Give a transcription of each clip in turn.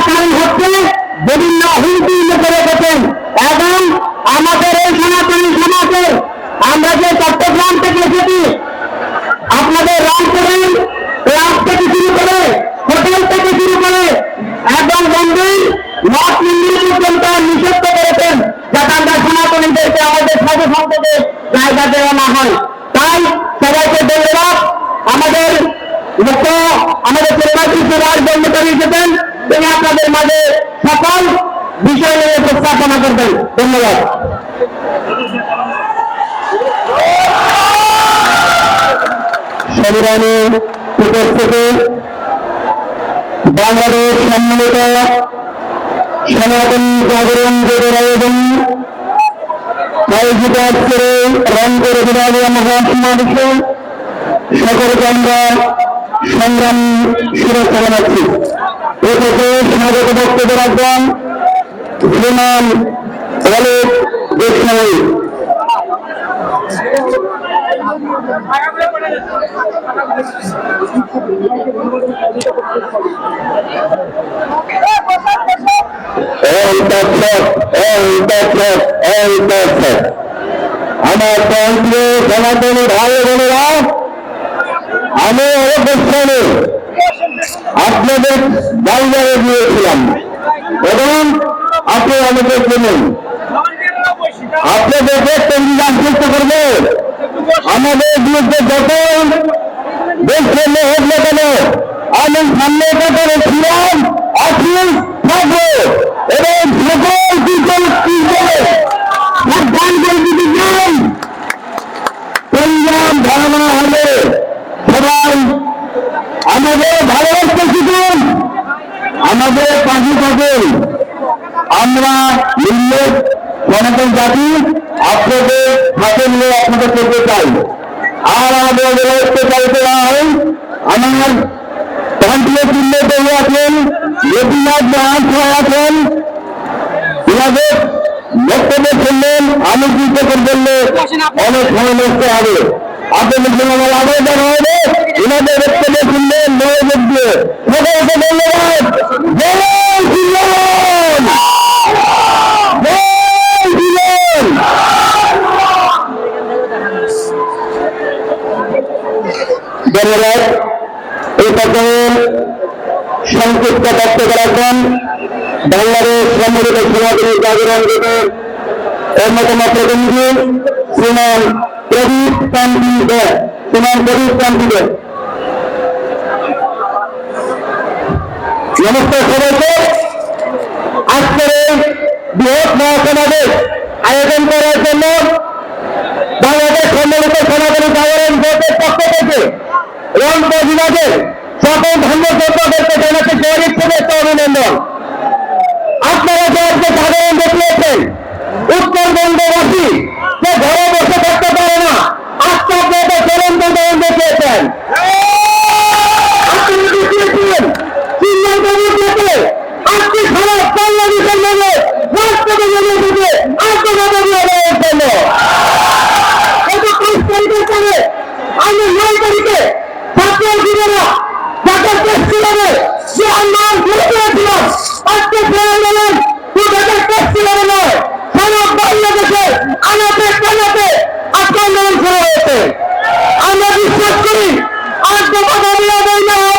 চলাকালীন হচ্ছে বিভিন্ন হুমকি মুখে রেখেছেন এবং আমাদের এই সনাতনী সমাজের আমরা যে চট্টগ্রাম থেকে এসেছি আপনাদের রংপুরের ক্লাব থেকে শুরু করে হোটেল থেকে শুরু করে এবং বন্ধুই মঠ মন্দির পর্যন্ত নিষিদ্ধ করেছেন যাতে আমরা সনাতনীদেরকে আমাদের সাধু সন্তকে জায়গা দেওয়া না হয়। তাই সবাইকে ধন্যবাদ। আমাদের মুখ্য আমাদের পরিবারটি সবার বন্ধুকারী এসেছেন, তিনি আপনাদের মাঝে সকল বিষয় নিয়ে উপস্থাপনা করবেন। ধন্যবাদ। সংগ্রামী উপস্থিতি বাংলাদেশ সম্মিলিত সনাতনী জাগরণ জোটের আয়োজন আয়োজিত আজকের রংপুর বিভাগীয় মহাসমাবেশে সকলকে আমরা সংগ্রামী শুভেচ্ছা জানাচ্ছি। এক্ষেত্রে স্বাগত বক্তব্য রাখবেন শ্রীমান অলোক গোস্বামী। আমার প্রান্তীয় সনাতনী ভাই বোনেরা, আমি অলোক গোস্বামী আপনাদের বাংলায় গিয়েছিলাম এবং আপনি আমাদের চিনেন। আপনাদেরকে তৈরির চেষ্টা করবে আমাদের বিরুদ্ধে যত দেশের হোক না কেন আমি সামনে কাতারে ছিলাম, আছি, থাকবো এবং সকল পরিণাম ধারণা হলে সবাই আমাদের ভালোবাসতে শিখুন, আমাদের পাশে থাকুন। আমরা নিম্ন সনাতন জাতি আপনাদের হাতে নিয়ে আপনাদের করতে চাই। আর আমাদের ব্যবস্থা চাইতে না হয় আমার প্রান্তীয় চিহ্ন তৈরি আছেন, রবীন্দ্রনাথ মহাশয় আছেন, ওনাদের বক্তব্য শুনলেন। আমি চিন্তা করলে অনেক সময় নষ্ট হবে, আপনাদের জন্য আমার আবেদন হবে ওনাদের বক্তব্য শুনলেন মনোযোগ দিয়ে। সকলকে ধন্যবাদ। ধন্যবাদ। এই পর্যায়ে সংক্ষিপ্ত বক্তব্য রাখবেন বাংলাদেশ সম্মিলিত সনাতনী জাগরণ জোটের অন্যতম প্রতিনিধি শ্রীমান প্রদীপ কান্তি দে। নমস্কার সবাইকে। আজকের এই বৃহৎ মহাসমাবেশ আয়োজন করার জন্য বাংলাদেশ সম্মিলিত সনাতনী জাগরণ জোটের পক্ষ থেকে রংপুর বিভাগের সকল ধর্মযোদ্ধাদেরকে জানাতে গরিব শুভেচ্ছা অভিনন্দন। আপনারা যে আজকে জাগরণ দেখিয়েছেন উত্তরবঙ্গবাসী যে ঘরে বসে থাকতে পারে না, আজকে আপনাদের জ্বলন্ত উদাহরণ দেখিয়েছেন। আপনারা দেখিয়েছিলেন আজকে সারা বাংলাদেশের মধ্যে রাষ্ট্রপতি জন্য আত্মবাদের জন্য গত 5 তারিখের পরে আমি 9 তারিখে ছাত্র জীবনা যাকে টেস্টি হবে যে আন্দোলন শুরু করেছিলাম, আজকে ফেরা গেলেন তাদের টেস্টি হবে নয়, সারা বাংলাদেশে আনাতে কানাতে আজকে আন্দোলন শুরু হয়েছে। আমরা বিশ্বাস করি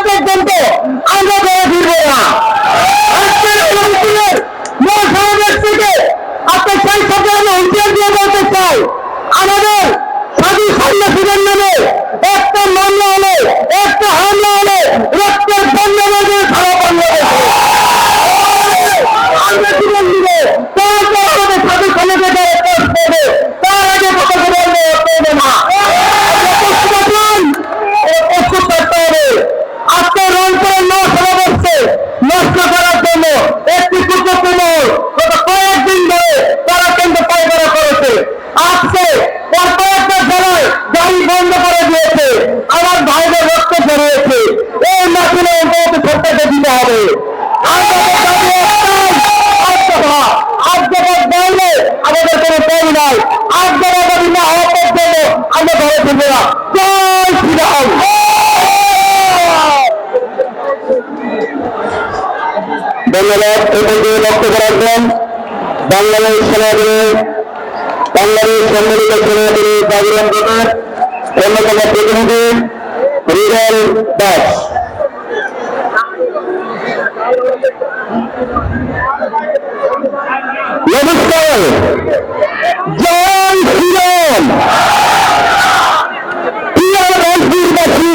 পর্যন্ত আমরা ঘরে ফিরবো না। আজকের মহাসমাবেশ থেকে আপনার সেই সাথে আমি হুঁশিয়ার দিয়ে বলতে চাই, আমাদের সাধু সন্ন্যাসীদের নামে একটা মামলা হলে, একটা হামলা হলে রক্তের বন্যা বাজে সারা বাংলাদেশে আমরা জীবন দিব। তারপর আমাদের সাধু সন্ন্যাসীদের করবে, তার আগে কথা বলবে না। প্রস্তুত করতে হবে। আজকে রংপুরের মহাসমাবেশকে নষ্ট করার জন্য একটি কুচক্রী গত কয়েকদিন ধরে তারা কিন্তু পায়খানা করেছে। আজকে কয়েকটা জেলায় গাড়ি বন্ধ করে দিয়েছে, আমার ভাইদের রক্ত বেরিয়েছে। এই মাসুলে অন্তত সরকারকে দিতে হবে। আমাদের কোনো পয় নাই। আজকে না হওয়ার জন্য আমরা ঘরে ফিরবো না। জয় শ্রীরাম। ধন্যবাদ। এটাকে বক্তব্য রাখবেন বাংলাদেশ সেনাবাহিনী বাংলাদেশ সম্মিলিত সেনাবাহিনী জাগরণ দলের অন্যতম প্রতিনিধি রিজাল দাস। নমস্কার, জয় শ্রীরাম। প্রিয় রাজনীতিবাসী,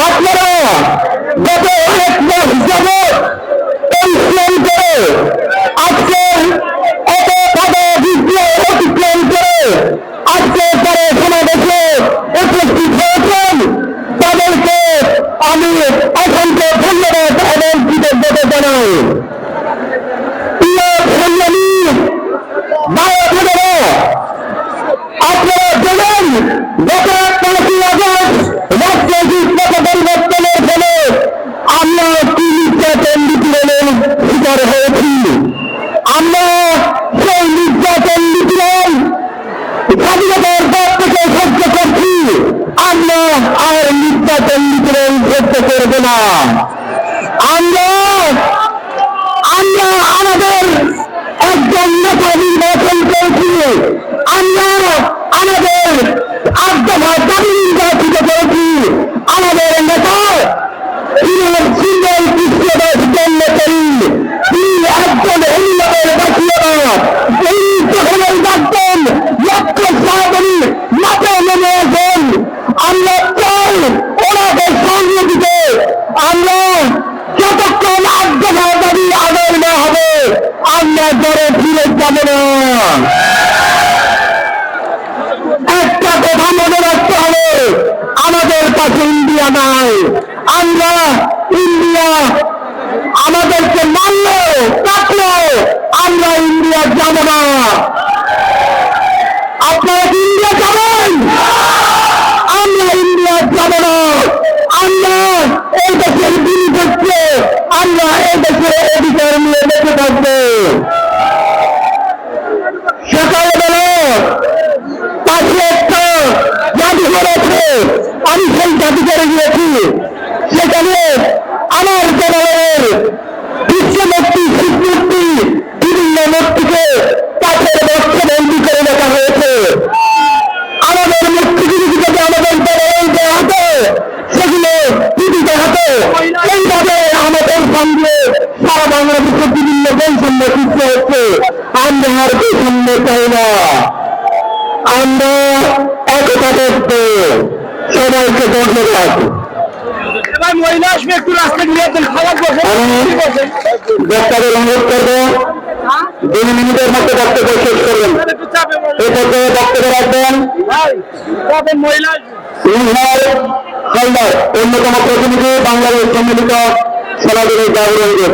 আপনারা গত 1 মাস যাবৎ পরিশ্রম করে আজকের এত বাধা বিদ্যা অতিক্রম করে আজকে তারা সমাবেশে উপস্থিত হয়েছেন, তাদেরকে আমি অসংখ্য ধন্যবাদ এবং কৃতজ্ঞতা জানাই। প্রিয় সংগ্রামী ভাই বোনেরা, আপনারা জানেন গত 5ই আগস্ট রাজনৈতিক পট পরিবর্তনের ফলে আমরা কি নির্যাতন নিপীড়নের শিকার হয়েছি। আমরা সেই নির্যাতন নিপীড়ন স্বাধীনতার পর থেকে সহ্য করছি। আমরা আর নির্যাতন নিপীড়ন সহ্য করব না। আমরা আমাদের একজন নেতা নির্বাচন করেছি। আমরা আমাদের 8 দফা দাবি নির্বাচিত করেছি। আমাদের নেতা সিঙ্গল কৃষ্ণদাস জন্মকারী, তিনি একজন উন্নতের বাসিয়া। এই যখনই ডাকতেন লক্ষ্য সাহায্য মাঠে নেমে আসেন। আমরা চাই ওনাদের সঙ্গে দিতে। আমরা যতক্ষণ 8 দফা দাবি আদায় না হবে আমরা ঘরে ফিরে যাব না। একটা কথা মনে রাখতে হবে, আমাদের কাছে ইন্ডিয়া নাই। আমরা ইন্ডিয়া আমাদেরকে মানলো কাটলো, আমরা ইন্ডিয়া যাব না। আপনারা কি ইন্ডিয়া যাবেন? আমরা ইন্ডিয়া যাব না। আমরা এই দেশের বিনিয়োগকে, আমরা এই দেশের অধিকার নিয়ে বেঁচে থাকবো। সকালবেলা পাশে একটা জাদুঘর আছে, আমি সেই জাদুঘরে গিয়েছি। সেখানে আমার জনগণের বিশ্বমূর্তি, শিবমূর্তি, বিভিন্ন মূর্তিকে কাঠের বস্ত্র বন্দী করে রাখা হয়েছে। আমাদের মূর্তিগুলিকে যদি আমাদের জনগণ দেওয়া হতো, সেগুলো টিভিতে হতো। এইভাবে আমাদের সঙ্গে সারা বাংলাদেশের বিভিন্ন বৈষম্য সৃষ্টি হচ্ছে। আমরা আর বৈষম্য চাই না। আমরা একতাবদ্ধ। সবাইকে ধন্যবাদ। মহিলা আসবে, একটু রাস্তা দিয়ে বক্তাদের অনুরোধ করবো 2 মিনিটের মধ্যে বক্তব্য শেষ করবেন। এই পর্যায়ে বক্তব্য রাখবেন মহিলা হালদার, অন্যতম প্রতিনিধি বাংলাদেশ সম্মিলিত সেনাবাহিনী জাগরণ দল।